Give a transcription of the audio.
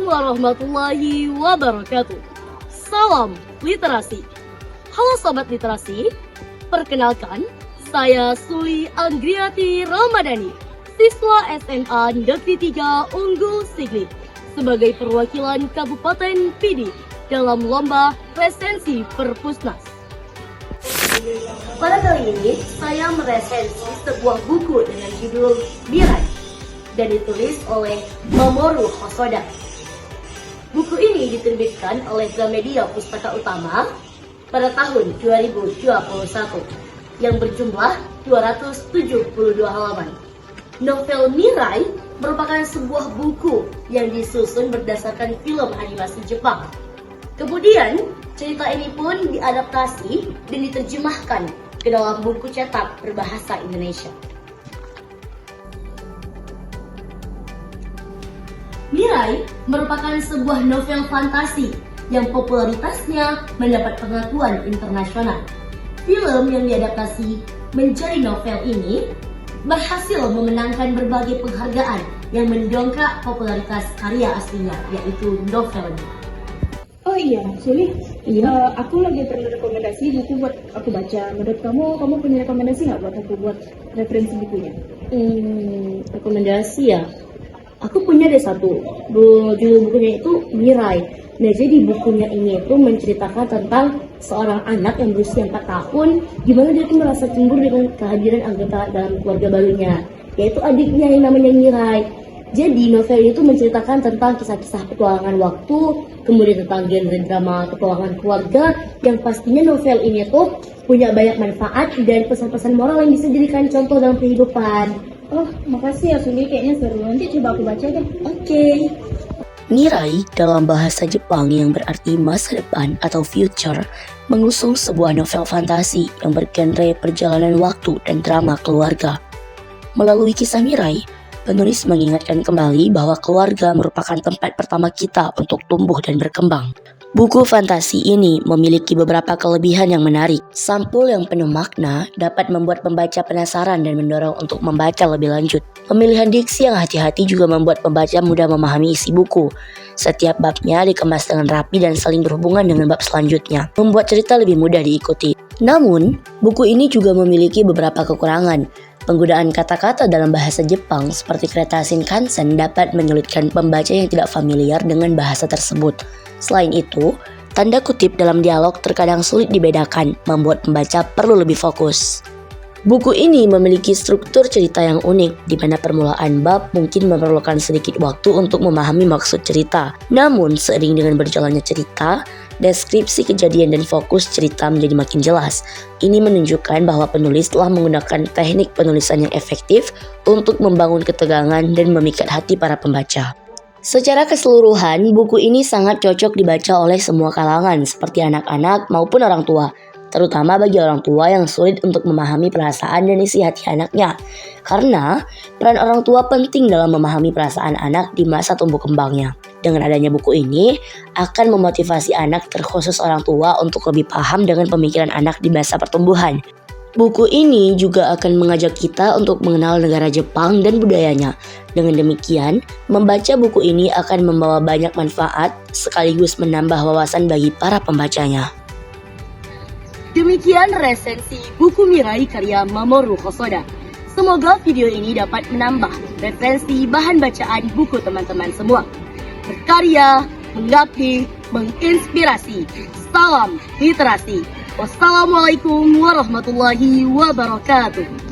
warahmatullahi wabarakatuh. Salam literasi. Halo Sobat Literasi, perkenalkan saya Suli Anggriati Ramadhani, siswa SMA Negeri 3 Unggul Sigli, sebagai perwakilan Kabupaten Pidi dalam lomba resensi Perpusnas. Pada kali ini, saya meresensi sebuah buku dengan judul Mirai dan ditulis oleh Mamoru Hosoda. Buku ini diterbitkan oleh Gramedia Pustaka Utama pada tahun 2021 yang berjumlah 272 halaman. Novel Mirai merupakan sebuah buku yang disusun berdasarkan film animasi Jepang. Kemudian, cerita ini pun diadaptasi dan diterjemahkan ke dalam buku cetak berbahasa Indonesia. Mirai merupakan sebuah novel fantasi yang popularitasnya mendapat pengakuan internasional. Film yang diadaptasi menjadi novel ini berhasil memenangkan berbagai penghargaan yang mendongkrak popularitas karya aslinya, yaitu novelnya. Oh iya, Suli. Iya. Aku lagi perlu rekomendasi buku buat aku baca. Menurut kamu punya rekomendasi nggak buat aku buat referensi bukunya? Rekomendasi ya. Aku punya deh satu. Judul bukunya itu Mirai. Nah, jadi bukunya ini itu menceritakan tentang seorang anak yang berusia 4 tahun, gimana dia tuh merasa cemburu dengan kehadiran anggota dalam keluarga barunya, yaitu adiknya yang namanya Mirai. Jadi novel itu menceritakan tentang kisah-kisah petualangan waktu, kemudian tentang genre drama petualangan keluarga, yang pastinya novel ini tuh punya banyak manfaat dan pesan-pesan moral yang bisa dijadikan contoh dalam kehidupan. Oh, makasih ya Suli, kayaknya seru. Nanti coba aku baca deh. Oke. Mirai dalam bahasa Jepang yang berarti masa depan atau future mengusung sebuah novel fantasi yang bergenre perjalanan waktu dan drama keluarga. Melalui kisah Mirai, penulis mengingatkan kembali bahwa keluarga merupakan tempat pertama kita untuk tumbuh dan berkembang. Buku fantasi ini memiliki beberapa kelebihan yang menarik. Sampul yang penuh makna dapat membuat pembaca penasaran dan mendorong untuk membaca lebih lanjut. Pemilihan diksi yang hati-hati juga membuat pembaca mudah memahami isi buku. Setiap babnya dikemas dengan rapi dan saling berhubungan dengan bab selanjutnya, membuat cerita lebih mudah diikuti. Namun, buku ini juga memiliki beberapa kekurangan. Penggunaan kata-kata dalam bahasa Jepang seperti kata Shinkansen dapat menyulitkan pembaca yang tidak familiar dengan bahasa tersebut. Selain itu, tanda kutip dalam dialog terkadang sulit dibedakan, membuat pembaca perlu lebih fokus. Buku ini memiliki struktur cerita yang unik, di mana permulaan bab mungkin memerlukan sedikit waktu untuk memahami maksud cerita. Namun, seiring dengan berjalannya cerita, deskripsi kejadian dan fokus cerita menjadi makin jelas. Ini menunjukkan bahwa penulis telah menggunakan teknik penulisan yang efektif untuk membangun ketegangan dan memikat hati para pembaca. Secara keseluruhan, buku ini sangat cocok dibaca oleh semua kalangan, seperti anak-anak maupun orang tua, terutama bagi orang tua yang sulit untuk memahami perasaan dan isi hati anaknya. Karena peran orang tua penting dalam memahami perasaan anak di masa tumbuh kembangnya. Dengan adanya buku ini, akan memotivasi anak terkhusus orang tua untuk lebih paham dengan pemikiran anak di masa pertumbuhan. Buku ini juga akan mengajak kita untuk mengenal negara Jepang dan budayanya. Dengan demikian, membaca buku ini akan membawa banyak manfaat sekaligus menambah wawasan bagi para pembacanya. Demikian resensi buku Mirai karya Mamoru Hosoda. Semoga video ini dapat menambah referensi bahan bacaan buku teman-teman semua. Berkarya, mengabdi, menginspirasi. Salam literasi. Wassalamualaikum warahmatullahi wabarakatuh.